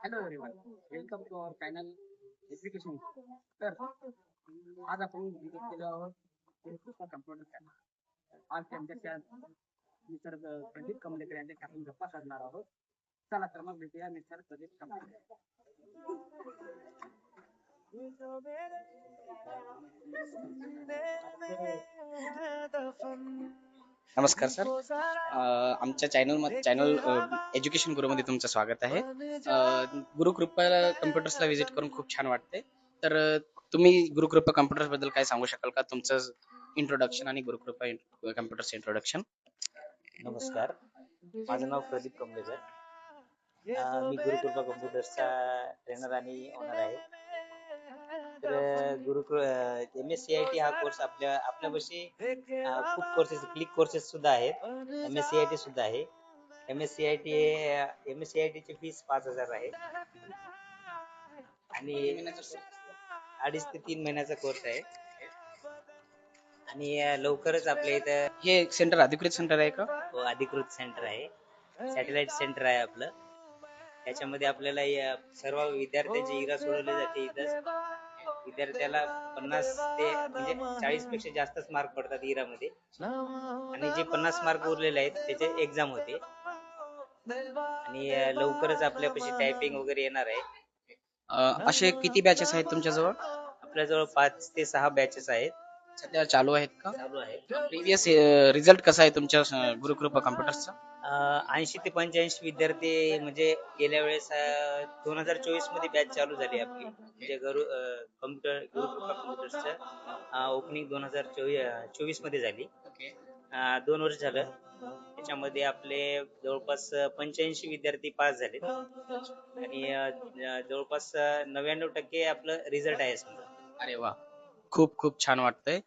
Hello everyone, welcome to our channel education. तर आज आपण विजिट केलो आहोत गुरुकृपा कम्प्युटर चॅनल. आज त्यांच्या मिस्टर प्रदीप कमलेकर यांच्याशी आपण गप्पा करणार आहोत. चला तर मग भेटूया मिस्टर प्रदीप कमलेकर. नमस्कार सर. आमच्या चॅनल एज्युकेशन गुरुमध्ये तुमचं स्वागत आहे. गुरुकृपा कम्प्युटर्सला व्हिजिट करून खूप छान वाटते. तर तुम्ही गुरुकृपा कम्प्युटर्स बद्दल काय सांगू शकाल का? तुमचं इंट्रोडक्शन आणि गुरुकृपा कम्प्युटर्स इंट्रोडक्शन. नमस्कार, माझं नाव प्रदीप कमलेकर. मी गुरुकृपा कम्प्युटर्सचा ट्रेनर आणि ओनर आहे. तर MSCIT हा कोर्स आपल्यापाशी खूप कोर्सेस, क्लिक कोर्सेस सुद्धा आहेत. MSCIT सुद्धा आहे. MSCIT ची फीस 5,000 आहे आणि 2.5 ते 3 महिन्याचा कोर्स आहे. आणि लवकरच आपल्या इथं हे सेंटर अधिकृत सेंटर आहे का? अधिकृत सेंटर आहे, सॅटेलाइट सेंटर आहे आपलं. त्याच्यामध्ये आपल्याला सर्व विद्यार्थ्यांची इरा सोडवली जाते. इथं विद्यार्थ्याला 50 ते म्हणजे 40 पेक्षा जास्तच मार्क पडतात इरामध्ये, आणि जे 50 मार्क उरलेले आहेत त्याचे एक्झाम होते. आणि लवकरच आपल्यापाशी टायपिंग वगैरे येणार आहे. असे किती बॅचेस आहेत तुमच्याजवळ? आपल्याजवळ 5 ते 6 बॅचेस आहेत, सध्या चालू आहेत का? चालू आहे. प्रिव्हियस रिझल्ट कसा आहे तुमच्या गुरुकृपा कम्प्युटर्सचा? 80 ते 85 विद्यार्थी म्हणजे गेल्या वेळेस 2024 मध्ये बॅच चालू झाली आपली. म्हणजे गुरुकृपा कम्प्युटर्सचं ओपनिंग 2024 मध्ये झाली. 2 वर्ष झालं. त्याच्यामध्ये आपले जवळपास 85 विद्यार्थी पास झाले आणि जवळपास 99% आपलं रिझल्ट आहे समजा. अरे वा, खूप खूप छान वाटतंय.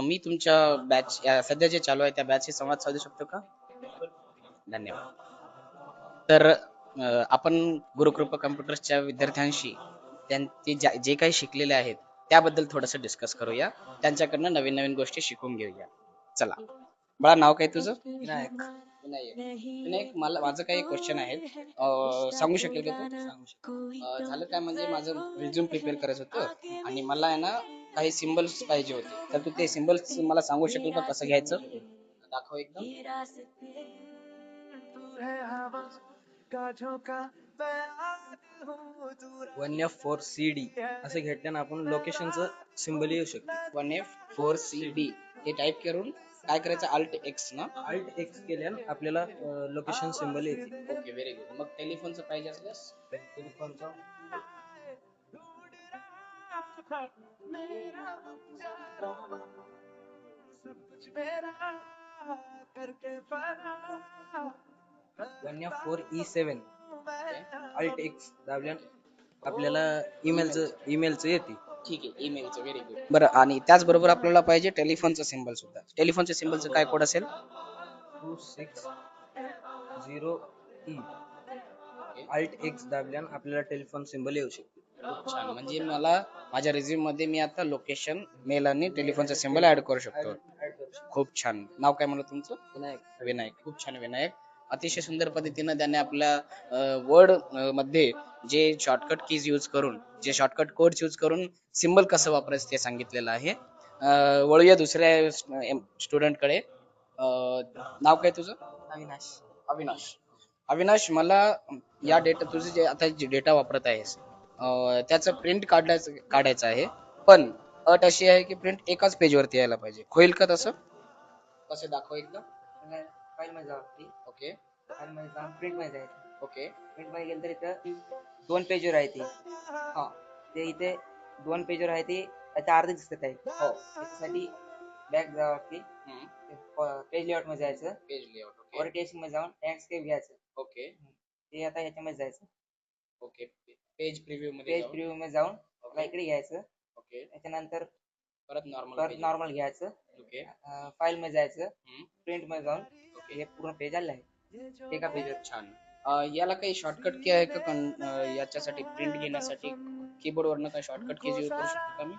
मी तुमच्या बॅच सध्या जे चालू आहे त्या बॅचशी संवाद साधू शकतो का? धन्यवाद. तर आपण गुरुकृपा कम्प्युटर्सच्या विद्यार्थ्यांशी ते जे काही शिकलेले आहेत त्याबद्दल थोडंसं डिस्कस करूया. त्यांच्याकडनं नवीन नवीन गोष्टी शिकून घेऊया. चला बाळा, नाव काय तुझं? विनायक. विनायक, माझं काही क्वेश्चन आहे, सांगू शकेल का तू? झालं काय, म्हणजे माझं रिझ्यूम प्रिपेअर करायचं होतं आणि मला आहे ना काही सिम्बल्स पाहिजे होते. तर तू ते सिम्बल्स मला सांगू शकेल का कसं घ्यायचं? दाखव एकदम. 1F4CD असं घेतल्यानं आपण लोकेशनचं सिम्बल येऊ शकतो. 1F4CD हे टाईप करून काय करायचं? Alt X ना? Alt X केल्यानं आपल्याला लोकेशन सिम्बल येते. Okay, very good. मग टेलिफोनचं पाहिजे असल्यास टेलिफोनचा one F four E7 Alt X दाबल्यानं आपल्याला ईमेलचं येते. ठीक आहे, ईमेलचं. Very good. बरं, आणि त्याचबरोबर आपल्याला पाहिजे टेलिफोनचं सिम्बल सुद्धा. टेलिफोनच्या सिम्बलचं काय कोड असेल? 2608E. Alt X दाबल्यानं आपल्याला टेलिफोन सिम्बल येऊ शकते. खूप छान. म्हणजे मला माझ्या रिझ्यूम मध्ये मी आता लोकेशन, मेल आणि टेलिफोनचा सिम्बल ऍड करू शकतो. खूप छान. नाव काय म्हणलं तुमचं? विनायक. विनायक. खूप छान विनायक. अतिशय सुंदर पद्धतीनं त्याने आपल्या वर्ड मध्ये जे शॉर्टकट कीज यूज करून, जे शॉर्टकट कोड्स यूज करून सिम्बल कसं वापरायचं ते सांगितलेलं आहे. वळूया दुसऱ्या स्टुडंट कडे. नाव काय तुझं? अविनाश. अविनाश. अविनाश, मला या डेटा, तुझे जे आता जे डेटा वापरत आहेस त्याचं प्रिंट काढायचं आहे, पण अट अशी आहे की प्रिंट एकाच पेजवरती यायला पाहिजे. होईल का तसं? कसं दाखव एकदा. फाईल मध्ये जाऊ. ओके फाईल मध्ये जाऊन प्रिंट मध्ये जायचं. ओके. प्रिंट मध्ये गेलं तर इथं 2 पेजवर आहे ती. हा. ते इथे 2 पेजवर आहे ती, त्याच्या अर्धे दिसत आहे. हो. त्याच्यासाठी बॅक जावं लागते. पेज लेआउट मध्ये जायचं. Page layout. ओके. वर टेक्स्ट मध्ये जाऊन लँडस्केप घ्यायचं. ओके. ते आता ह्याच्यामध्ये जायचं. ओके. पेज प्रिव्ह्यू मध्ये पेज प्रिव्ह्यू मध्ये जाऊन ओके. इकडे घ्यायचं. ओके. त्याच्यानंतर परत नॉर्मल घ्यायचं. ओके. फाईल मध्ये जायचं. प्रिंट मध्ये जाऊन हे पूर्ण पेज आलं आहे एका पेजवर. छान. याला काही शॉर्टकट की आहे का? याच्यासाठी प्रिंट घेण्यासाठी कीबोर्ड वरनं काही शॉर्टकट कीज यूज करू शकतो का मी?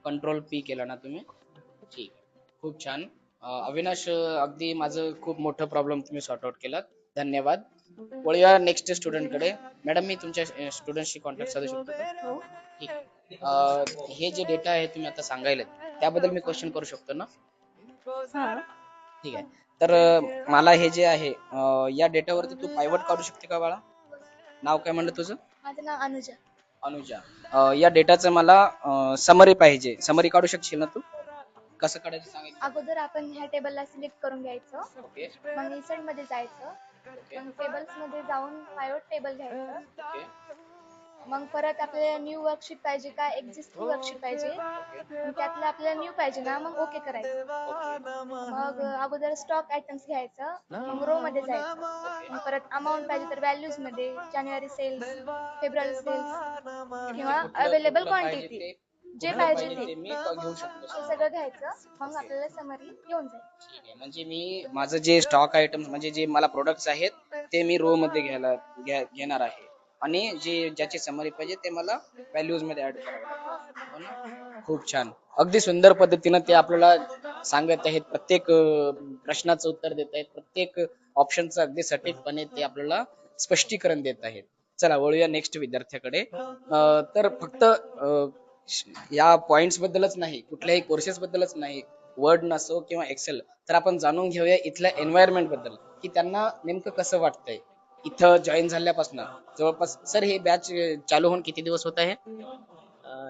कंट्रोल P केला ना तुम्ही? ठीक आहे, खूप छान. अविनाश, अगदी माझं खूप मोठं प्रॉब्लेम तुम्ही सॉर्ट आउट केलात. धन्यवाद. वळूया नेक्स्ट स्टुडंट कडे. मॅडम, मी तुमच्या स्टुडंटशी कॉन्टॅक्ट साधू शकतो का? हो. ठीक आहे. हे जे डेटा आहे तुम्ही आता सांगायला त्याबद्दल मी क्वेश्चन करू शकतो ना? हा. ठीक आहे. तर मला हे जे आहे या डेटावरती तू पायवट काढू शकते का बाळा? नाव काय म्हणलं तुझं? माझं नाव अनुजा. अनुजा. या डेटाचं मला समरी पाहिजे. समरी काढू शकशील ना तू? कसं काढायचं सांगायचं? अगोदर आपण ह्या टेबलला सिलेक्ट करून घ्यायचं, ओके मग इन्सर्ट मध्ये जायचं, ओके मग टेबल्स मध्ये जाऊन पायवट टेबल घ्यायचं, ओके मग परत आपल्याला न्यू वर्कशीट पाहिजे का एक्झिस्टिंग वर्कशीट पाहिजे, मग त्यातलं आपल्याला न्यू पाहिजे ना, मग ओके करायचं. मग अगोदर स्टॉक आयटम्स घ्यायचं, मग रो मध्ये जायचं, मग परत अमाऊंट पाहिजे तर व्हॅल्यूज मध्ये जानेवारी सेल्स, फेब्रुवारी सेल्स किंवा अवेलेबल क्वांटिटी जे पाहिजे ते मी घेऊ शकतो. ते सगळं घ्यायचं, मग आपल्याला समरी येऊन जाईल. ठीक आहे. म्हणजे मी माझं जे स्टॉक आयटम म्हणजे जे मला प्रोडक्ट्स आहेत ते मी रो मध्ये घेणार आहे आणि जे ज्याची समरी पाहिजे ते मला व्हॅल्यूज मध्ये ऍड करावं. हो ना? खूप छान. अगदी सुंदर पद्धतीनं ते आपल्याला सांगत आहेत. प्रत्येक प्रश्नाचं उत्तर देत आहेत. प्रत्येक ऑप्शनचं अगदी सटीकपणे ते आपल्याला स्पष्टीकरण देत आहेत. चला वळूया नेक्स्ट विद्यार्थ्याकडे. तर फक्त या पॉइंट्स बद्दलच नाही, कुठल्याही कोर्सेस बद्दलच नाही, वर्ड नसो किंवा एक्सेल, तर आपण जाणून घेऊया इथल्या एन्व्हायरमेंट बद्दल, की त्यांना नेमकं कसं वाटतंय इथं जॉईन झाल्यापासून. जवळपास सर हे बॅच चालू होऊन किती दिवस होत आहे?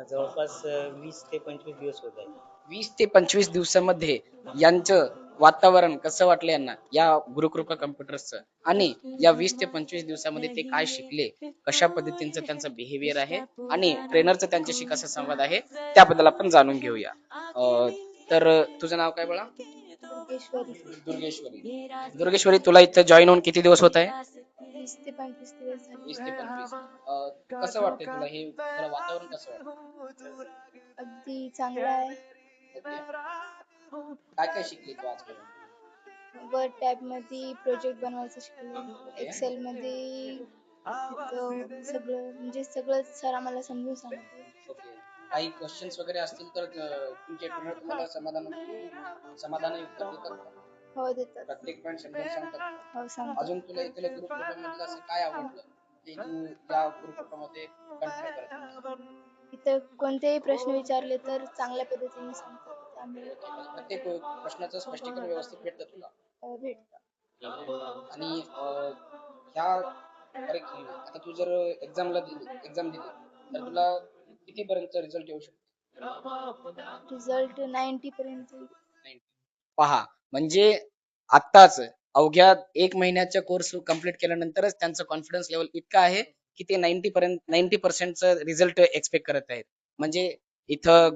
जवळपास 20 ते 25 दिवस होत आहे. 20 ते 25 दिवसामध्ये यांचं वातावरण कसं वाटलं यांना या गुरुकृपा कम्प्युटर्सचं, आणि या 20 ते 25 दिवसामध्ये ते काय शिकले, कशा पद्धतीचं त्यांचं बिहेवियर आहे आणि ट्रेनरचं त्यांच्याशी कसा संवाद आहे त्याबद्दल आपण जाणून घेऊया. तर तुझं नाव काय बाळा? दुर्गेश्वरी. दुर्गेश्वरी. दुर्गेश्वरी, तुला इथं जॉईन होऊन किती दिवस होत आहे? 20 ते 25 दिवस झाले. 20 ते 25. कसं वाटतंय तुला, हे तुला वातावरण कसं वाटतं? अगदी चांगला आहे. काय काय शिकली तू आजपर्यंत? वर्ड टॅब मध्ये प्रोजेक्ट बनवायचं शिकले, एक्सेल मध्ये सगळं म्हणजे सगळं सर आम्हाला समजून सांगते. ओके. काही क्वेश्चन्स वगैरे असतील तर तुमचे ट्रेनर तुम्हाला समाधानी उत्तर देतात का? हो देतात. प्रत्येक पॉईंट समजून सांगतात का? हो सांगतात. अजून तुला इथल्या ग्रुपमधलं असं काय आवडलं की तू या ग्रुपमध्ये कंटिन्यू करत? इथं कोणतेही प्रश्न विचारले तर चांगल्या पद्धतीने सांगतात, त्यामुळे प्रत्येक प्रश्नाचं स्पष्टीकरण व्यवस्थित भेटतं तुला? भेटतं. आणि ह्या आता तू जर एक्झाम दिली तर तुला कितीपर्यंत रिझल्ट येऊ शकतो? रिझल्ट 90 पर्यंत. पहा, म्हणजे आत्ताच अवघ्या 1 महिन्याच्या कोर्स कम्प्लीट केल्यानंतरच त्यांचं कॉन्फिडन्स लेवल इतकं आहे की ते 90% रिझल्ट एक्सपेक्ट करत आहेत. म्हणजे इथं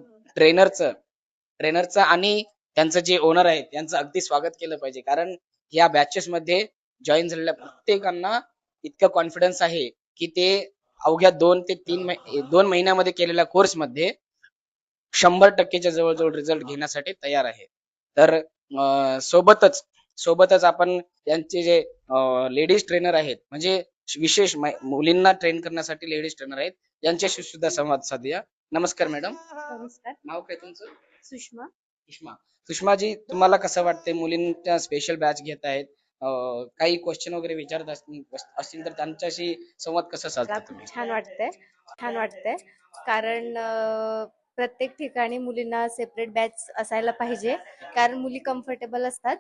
ट्रेनरचं आणि त्यांचं जे ओनर आहेत त्यांचं अगदी स्वागत केलं पाहिजे, कारण या बॅचेस मध्ये जॉईन झालेल्या प्रत्येकांना इतकं कॉन्फिडन्स आहे की ते अवघ्या 2 महिन्यामध्ये केलेल्या कोर्स मध्ये 100%च्या जवळजवळ रिझल्ट घेण्यासाठी तयार आहे. तर सोबतच आपण त्यांचे जे लेडीज ट्रेनर आहेत, म्हणजे विशेष मुलींना ट्रेन करण्यासाठी लेडीज ट्रेनर आहेत, यांच्याशी सुद्धा संवाद साधूया. नमस्कार मॅडम. नमस्कार. नाव काय तुमचं? सुषमा. सुषमाजी, तुम्हाला कसं वाटतंय मुलींच्या स्पेशल बॅच घेत आहेत, काही क्वेश्चन वगैरे विचारत असतील तर त्यांच्याशी संवाद कसा साधता तुम्ही? छान वाटतंय कारण प्रत्येक ठिकाणी मुलींना सेपरेट बॅच असायला पाहिजे, कारण मुली कम्फर्टेबल असतात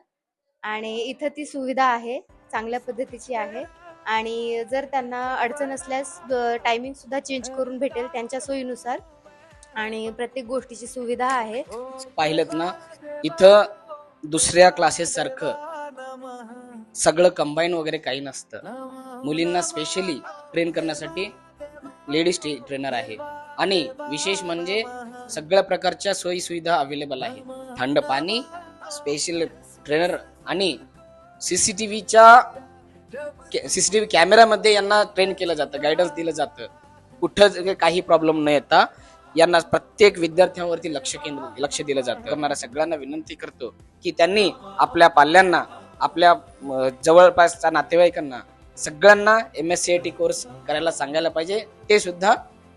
आणि इथं ती सुविधा आहे, चांगल्या पद्धतीची आहे. आणि जर त्यांना अडचण असल्यास टायमिंग सुद्धा चेंज करून भेटेल त्यांच्या सोयीनुसार, आणि प्रत्येक गोष्टीची सुविधा आहे. पाहिलं ना, इथं दुसऱ्या क्लासेस सारखं सगळं कंबाईन वगैरे काही नसतं. मुलींना स्पेशली ट्रेन करण्यासाठी लेडीज ट्रेनर आहे आणि विशेष म्हणजे सगळ्या प्रकारच्या सोयी सुविधा अवेलेबल आहे. थंड पाणी, स्पेशल ट्रेनर आणि सीसीटीव्ही कॅमेरामध्ये यांना ट्रेन केलं जातं, गायडन्स दिलं जातं. कुठं काही प्रॉब्लेम न येता यांना प्रत्येक विद्यार्थ्यांवरती लक्ष दिलं जातं. करणाऱ्या सगळ्यांना विनंती करतो की त्यांनी आपल्या पाल्यांना, आपल्या जवळपासच्या नातेवाईकांना सगळ्यांना MSCIT कोर्स करायला सांगायला पाहिजे, ते सुद्धा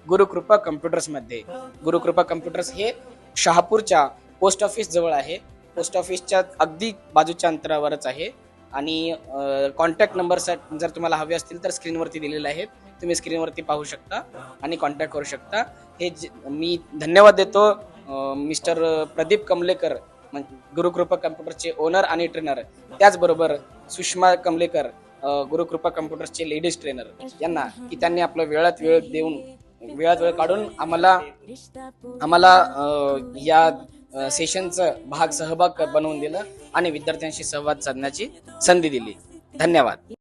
गुरुकृपा कम्प्युटर्स मध्ये. गुरुकृपा कम्प्युटर्स हे शहापूरच्या पोस्ट ऑफिस जवळ आहे. पोस्ट ऑफिसच्या अगदी बाजूच्या अंतरावरच आहे. आणि कॉन्टॅक्ट नंबर जर तुम्हाला हवे असतील तर स्क्रीनवरती दिलेले आहेत, तुम्ही स्क्रीनवरती पाहू शकता आणि कॉन्टॅक्ट करू शकता. मी धन्यवाद देतो मिस्टर प्रदीप कमलेकर, गुरुकृपा कम्प्युटरचे ओनर आणि ट्रेनर, त्याचबरोबर सुषमा कमलेकर, गुरुकृपा कम्प्युटर्सचे लेडीज ट्रेनर यांना, की त्यांनी आपला वेळात वेळ काढून आम्हाला या सेशनचं सहभाग बनवून दिलं आणि विद्यार्थ्यांशी संवाद साधण्याची संधी दिली. धन्यवाद.